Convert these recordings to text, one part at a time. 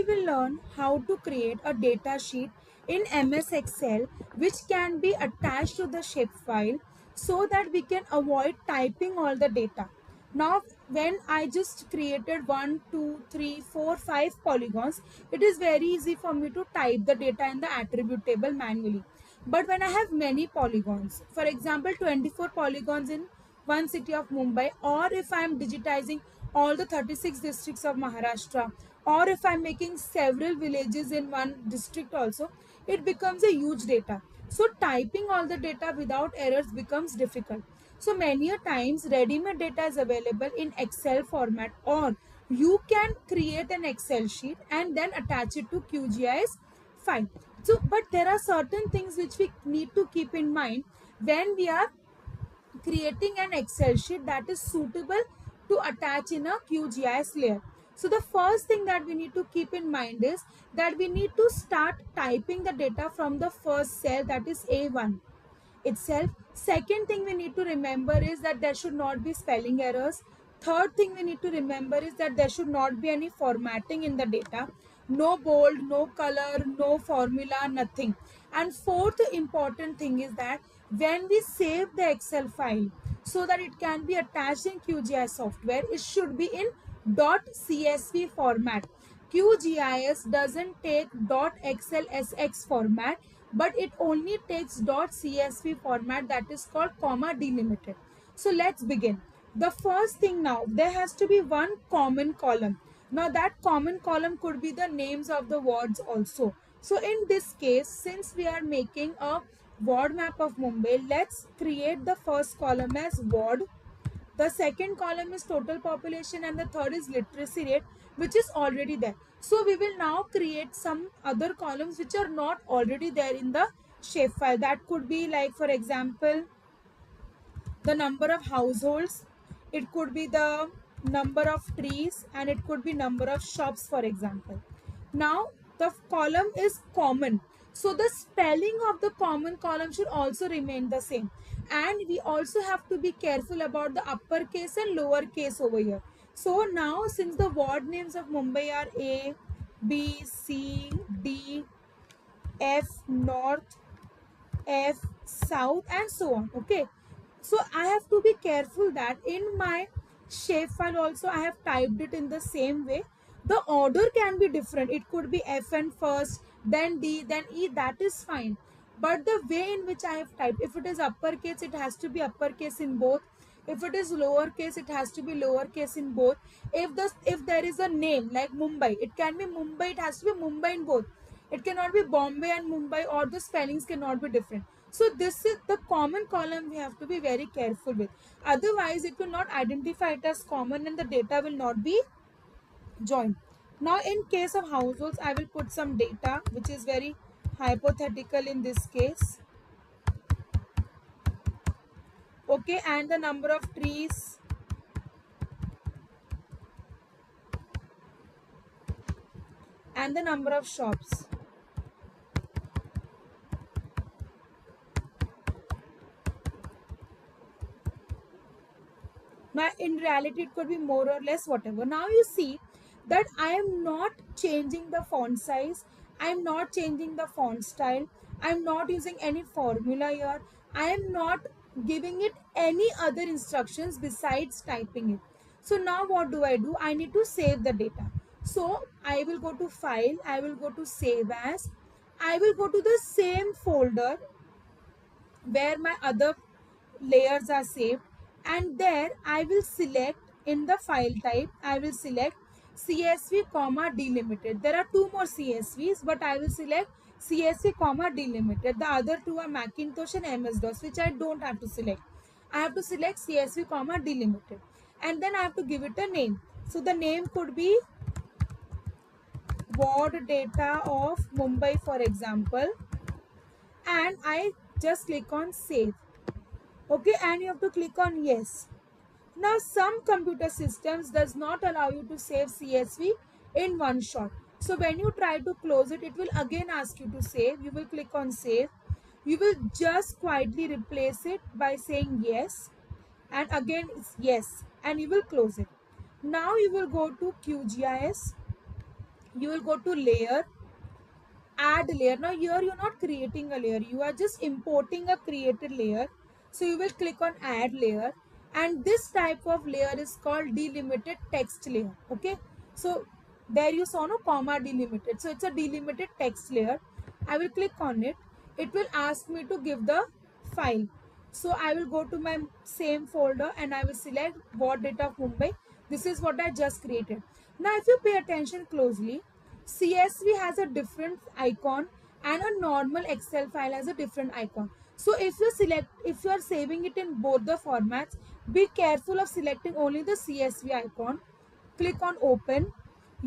will learn how to create a data sheet in MS Excel which can be attached to the shapefile so that we can avoid typing all the data. Now, when I just created 1, 2, 3, 4, 5 polygons, it is very easy for me to type the data in the attribute table manually. But when I have many polygons, for example, 24 polygons in one city of Mumbai, or if I am digitizing all the 36 districts of Maharashtra, or if I am making several villages in one district also, it becomes a huge data. So typing all the data without errors becomes difficult. So many a times ready-made data is available in Excel format, or you can create an Excel sheet and then attach it to QGIS file. So, but there are certain things which we need to keep in mind when we are creating an Excel sheet that is suitable to attach in a QGIS layer. So the first thing that we need to keep in mind is that we need to start typing the data from the first cell, that is A1 itself. Second thing we need to remember is that there should not be spelling errors. Third thing we need to remember is that there should not be any formatting in the data. No bold, no color, no formula, nothing. And fourth important thing is that when we save the Excel file so that it can be attached in QGIS software, it should be in .csv format. QGIS doesn't take .xlsx format, but it only takes .csv format, that is called comma delimited. So let's begin. The first thing, now there has to be one common column. Now that common column could be the names of the wards also. So in this case, since we are making a ward map of Mumbai, let's create the first column as ward. The second column is total population, and the third is literacy rate, which is already there. So we will now create some other columns which are not already there in the shapefile. That could be like, for example, the number of households, it could be the number of trees, and it could be number of shops, for example. Now the column is common, so the spelling of the common column should also remain the same, and we also have to be careful about the uppercase and lowercase over here. So now, since the ward names of Mumbai are A, B, C, D, F North, F South, and so on, okay, so I have to be careful that in my shapefile also I have typed it in the same way. The order can be different. It could be FN first, then D, then E, that is fine. But the way in which I have typed, if it is uppercase, it has to be uppercase in both. If it is lowercase, it has to be lowercase in both. If there is a name like Mumbai, it can be Mumbai, it has to be Mumbai in both. It cannot be Bombay and Mumbai, or the spellings cannot be different. So this is the common column we have to be very careful with. Otherwise, it will not identify it as common and the data will not be joined. Now, in case of households, I will put some data which is very hypothetical in this case. Okay, and the number of trees, and the number of shops. Now, in reality, it could be more or less whatever. Now, you see that I am not changing the font size. I am not changing the font style. I am not using any formula here. I am not giving it any other instructions besides typing it. So now what do? I need to save the data. So I will go to File. I will go to Save As. I will go to the same folder where my other layers are saved, and there I will select, in the file type I will select CSV comma delimited. There are two more CSVs, but I will select CSV comma delimited. The other two are Macintosh and MS-DOS, which I don't have to select. I have to select CSV comma delimited, and then I have to give it a name. So the name could be ward data of Mumbai, for example, and I just click on save. Okay, and you have to click on yes. Now some computer systems does not allow you to save CSV in one shot. So when you try to close it, it will again ask you to save. You will click on save. You will just quietly replace it by saying yes, and again it's yes, and you will close it. Now you will go to QGIS. You will go to layer, add layer. Now here you're not creating a layer, you are just importing a created layer. So you will click on add layer, and this type of layer is called delimited text layer. Okay, so there you saw no comma delimited, so it's a delimited text layer. I will click on it. It will ask me to give the file. So I will go to my same folder and I will select what data of Mumbai. This is what I just created. Now if you pay attention closely, CSV has a different icon and a normal Excel file has a different icon. So if you are saving it in both the formats, be careful of selecting only the CSV icon. Click on open.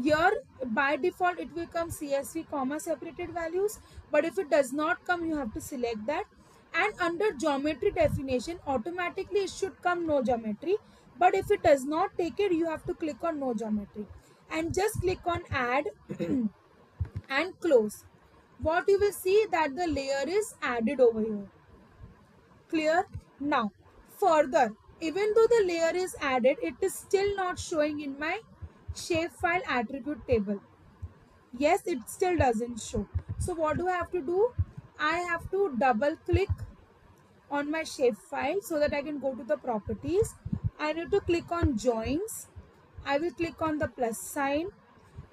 Here by default it will come CSV comma separated values, but if it does not come, you have to select that. And under geometry definition, automatically it should come no geometry, but if it does not take it, you have to click on no geometry and just click on add and close. What you will see that the layer is added over here. Clear? Now further, even though the layer is added, it is still not showing in my shapefile attribute table. Yes, it still doesn't show. So what do I have to do? I have to double click on my shapefile so that I can go to the properties. I need to click on joins. I will click on the plus sign,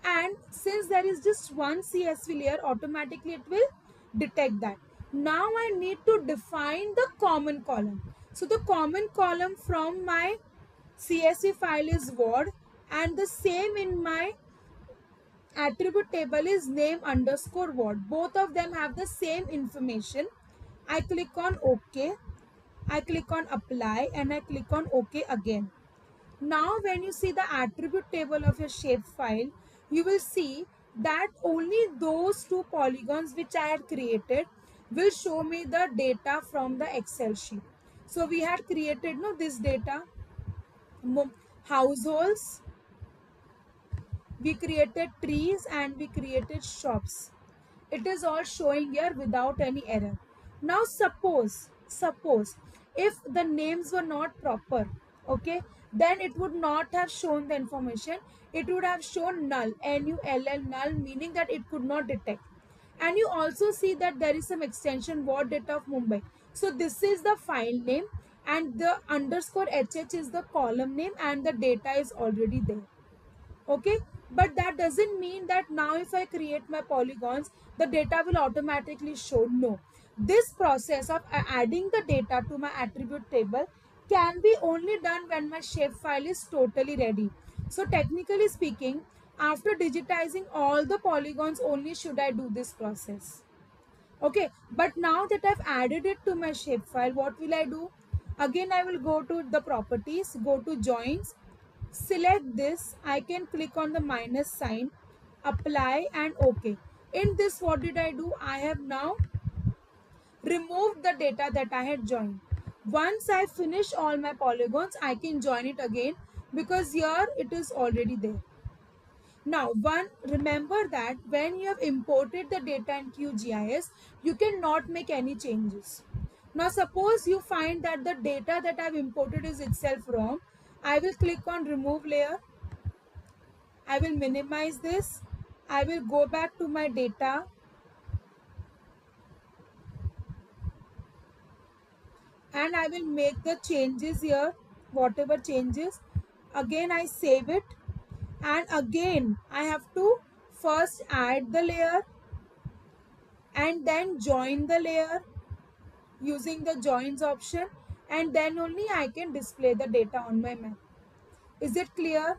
and since there is just one CSV layer, automatically it will detect that. Now I need to define the common column. So the common column from my CSV file is word, and the same in my attribute table is name underscore word. Both of them have the same information. I click on OK. I click on apply and I click on OK again. Now when you see the attribute table of your shapefile, you will see that only those two polygons which I had created will show me the data from the Excel sheet. So we had created this data, households, we created trees, and we created shops. It is all showing here without any error. Now suppose if the names were not proper, okay, then it would not have shown the information. It would have shown null, null, null, meaning that it could not detect. And you also see that there is some extension what data of Mumbai. So this is the file name, and the underscore HH is the column name, and the data is already there. Okay, but that doesn't mean that now if I create my polygons, the data will automatically show. No, this process of adding the data to my attribute table can be only done when my shapefile is totally ready. So technically speaking, after digitizing all the polygons only should I do this process. Okay, but now that I've added it to my shapefile, what will I do? Again, I will go to the properties, go to joins, select this. I can click on the minus sign, apply and OK. In this, what did I do? I have now removed the data that I had joined. Once I finish all my polygons, I can join it again because here it is already there. Now, remember that when you have imported the data in QGIS, you cannot make any changes. Now, suppose you find that the data that I have imported is itself wrong. I will click on remove layer. I will minimize this. I will go back to my data. And I will make the changes here, whatever changes. Again, I save it. And again, I have to first add the layer and then join the layer using the joins option, and then only I can display the data on my map. Is it clear?